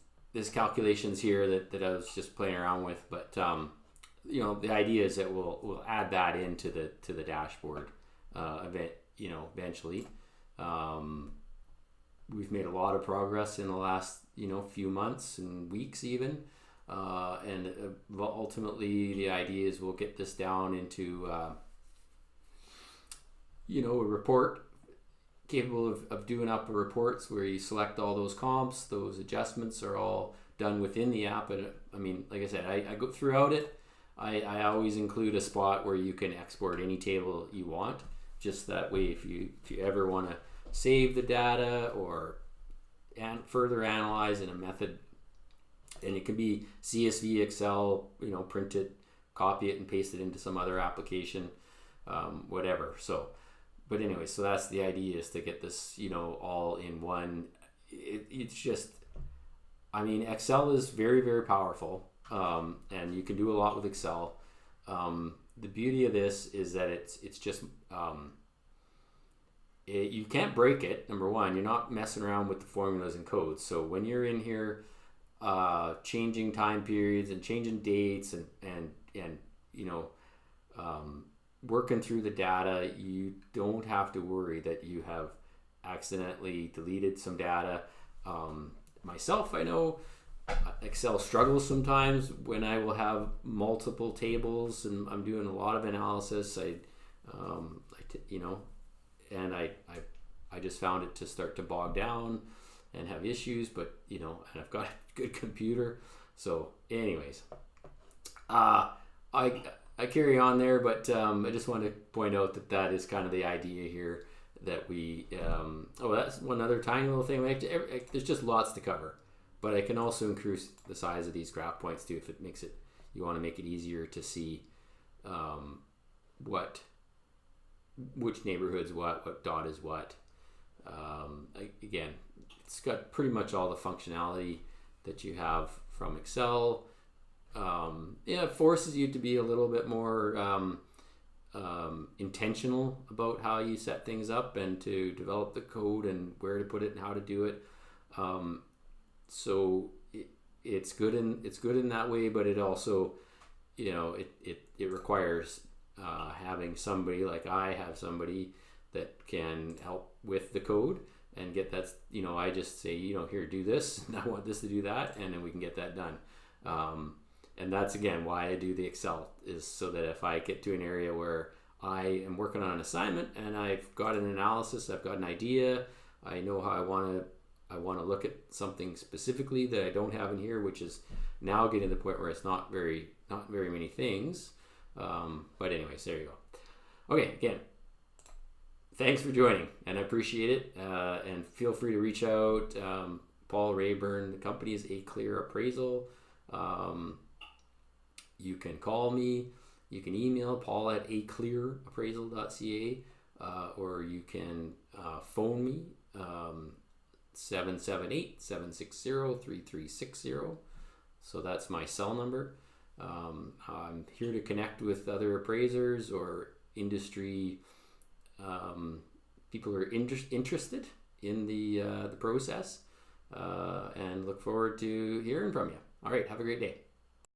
calculations here that I was just playing around with, but the idea is that we'll add that into the dashboard eventually. We've made a lot of progress in the last few months and weeks even, and ultimately the idea is we'll get this down into a report capable of doing up reports where you select all those comps. Those adjustments are all done within the app, and like I said, I go throughout it. I always include a spot where you can export any table you want, just that way if you ever want to save the data or further analyze in a method, and it can be CSV, Excel, print it, copy it and paste it into some other application, whatever. So but anyway, so that's the idea, is to get this all in one. It's just, Excel is very, very powerful, and you can do a lot with Excel. The beauty of this is that it's just you can't break it. Number one, you're not messing around with the formulas and codes. So when you're in here changing time periods and changing dates and working through the data, you don't have to worry that you have accidentally deleted some data. Myself, I know Excel struggles sometimes when I will have multiple tables and I'm doing a lot of analysis. I just found it to start to bog down and have issues, but and I've got a good computer. So anyways, I carry on there, but I just wanted to point out that is kind of the idea here, that we that's one other tiny little thing. There's just lots to cover, but I can also increase the size of these graph points too if it makes it, you want to make it easier to see which neighborhood's what dot is what. Again, it's got pretty much all the functionality that you have from Excel. It forces you to be a little bit more intentional about how you set things up and to develop the code and where to put it and how to do it. So it's good in that way, but it also, it requires having somebody, like I have somebody that can help with the code and get that, I just say, here, do this, and I want this to do that, and then we can get that done. And that's, again, why I do the Excel, is so that if I get to an area where I am working on an assignment and I've got an analysis, I've got an idea, I know how I want I want to look at something specifically that I don't have in here, which is now getting to the point where it's not very many things. But anyways, there you go. Okay, again, thanks for joining, and I appreciate it. And feel free to reach out. Paul Rayburn, the company is ACA Appraisal. You can call me. You can email Paul at aclearappraisal.ca, or you can phone me, 778-760-3360. So that's my cell number. I'm here to connect with other appraisers or industry people who are interested in the process, and look forward to hearing from you. All right, have a great day.